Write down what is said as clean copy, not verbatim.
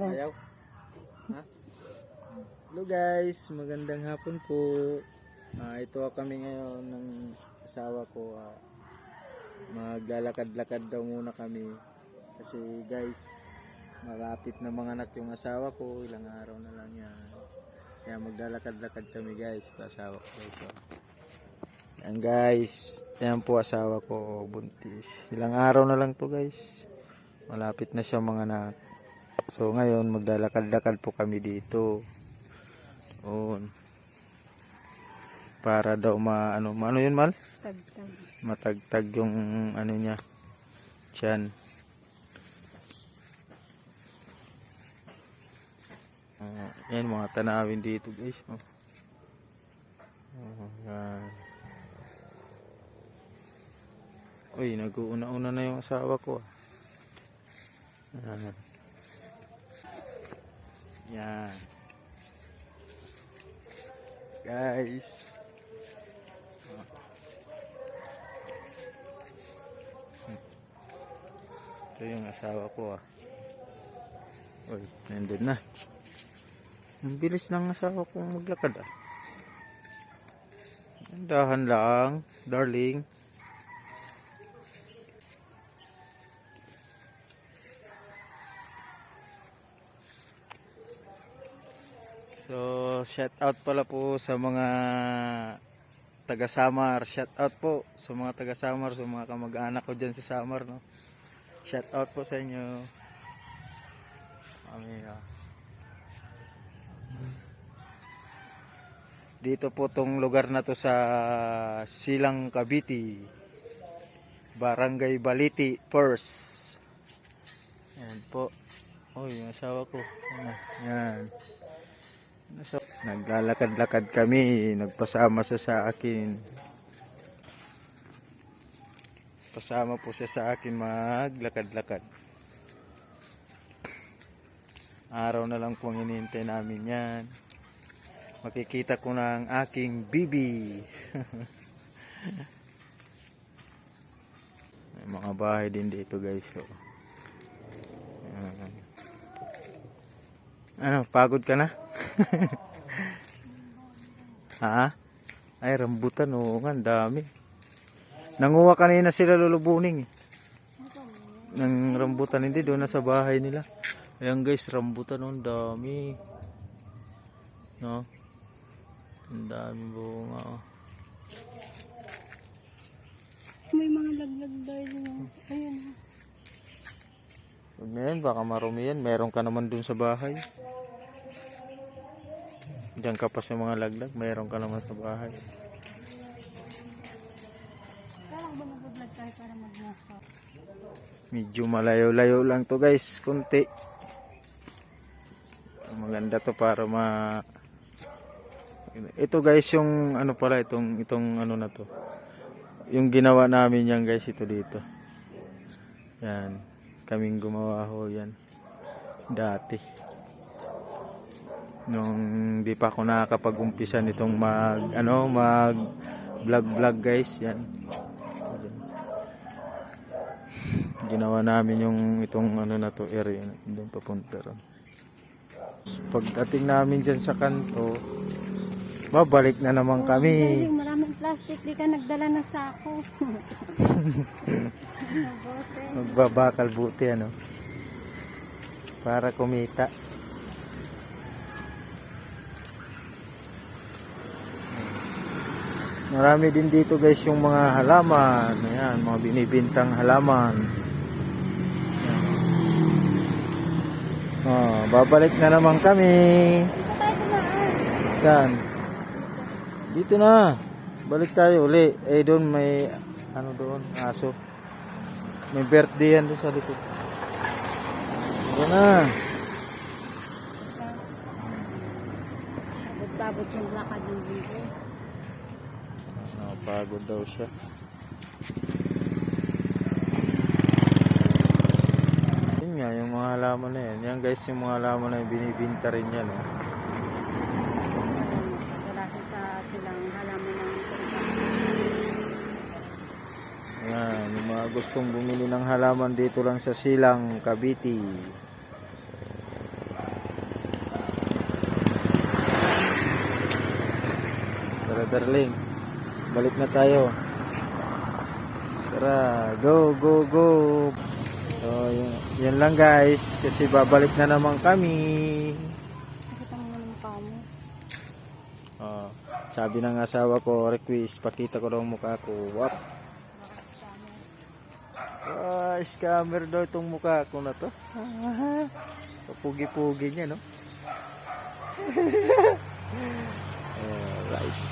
Ayaw? Ha? Hello guys, magandang hapon po. Ito kami ngayon ng asawa ko. Maglalakad-lakad daw muna kami. Kasi guys, malapit na manganak yung asawa ko. Ilang araw na lang yan. Kaya maglalakad-lakad kami guys. Ito asawa ko guys. Yan guys. Yan po asawa ko. Buntis. Ilang araw na lang to guys. Malapit na siya manganak. So ngayon maglalakad-lakad po kami dito. Para daw maano yun mal? Tagtag. Matagtag yung ano niya. Tiyan. Yan mga tanawin dito guys. Yan. Uy, nag-uuna-una na yung asawa ko. Yan. Guys. Ito yung asawa ko Uy, nandun na. Ang bilis ng asawa kong maglakad Dahan lang, darling. So, shout out pala po sa mga taga Samar. Shout out po sa mga taga Samar, sa mga kamag-anak ko dyan sa Samar, no. Shout out po sa inyo. Dito po tong lugar na to sa Silang Cavite, Barangay Baliti, First. Yan po. Oh, yung asawa ko. Yan. Naglalakad-lakad kami, nagpasama siya sa akin. Pasama po siya sa akin maglakad-lakad. Araw na lang po ang hinihintay namin yan. Makikita ko na ang aking bibi. May mga bahay din dito guys. Ano, pagod ka na? Ha? Ay, rambutan nga, dami. Nanguha kanina sila lulubuning ng rambutan, hindi doon na sa bahay nila. Ayan guys, rambutan dami. No? Ang dami bunga May mga laglag dahil ayun. Huwag na yan, baka marumi yan. Meron ka naman dun sa bahay. Diyan ka pa sa mga laglag, meron ka naman sa bahay. Parang ba naglag tayo para magnasa? Medyo malayo-layo lang to guys, kunti. Maganda to para ito guys yung ano pala, itong ano na to. Yung ginawa namin yan guys, ito dito. Yan, kaming gumawa ho yan. Dati. Nung di pa ako nakakapag-umpisa nitong mag vlog guys, yan. Ginawa namin yung itong ano na to, area doon papunta ron. Pagdating namin diyan sa kanto, babalik na naman kami. Maraming plastic, di ka nagdala ng sako. Magbabakal buti para kumita. Marami din dito guys yung mga halaman. Ayan, mga binibintang halaman. Babalik na naman kami. Saan? Dito na. Balik tayo uli. Doon may ano doon, aso. May birthday yan doon sa likod. Dito na. Babot yung lakad ng dito. Pagod daw siya. Yun nga, yung mga halaman na yan. Yan guys, yung mga halaman na yung binibinta rin yan. Wala sa silang halaman ng Yan, yung mga gustong bumili ng halaman dito lang sa Silang Cavite. darling. Balik na tayo. Tara, go, go, go. So, yan lang guys. Kasi babalik na naman kami. Nakita mo naman kamo. Oh, sabi ng asawa ko, request, pakita ko daw ang mukha ko. Wap. Ah, scammer daw itong mukha ko na to. Pugi-pugi niya, no? Alright.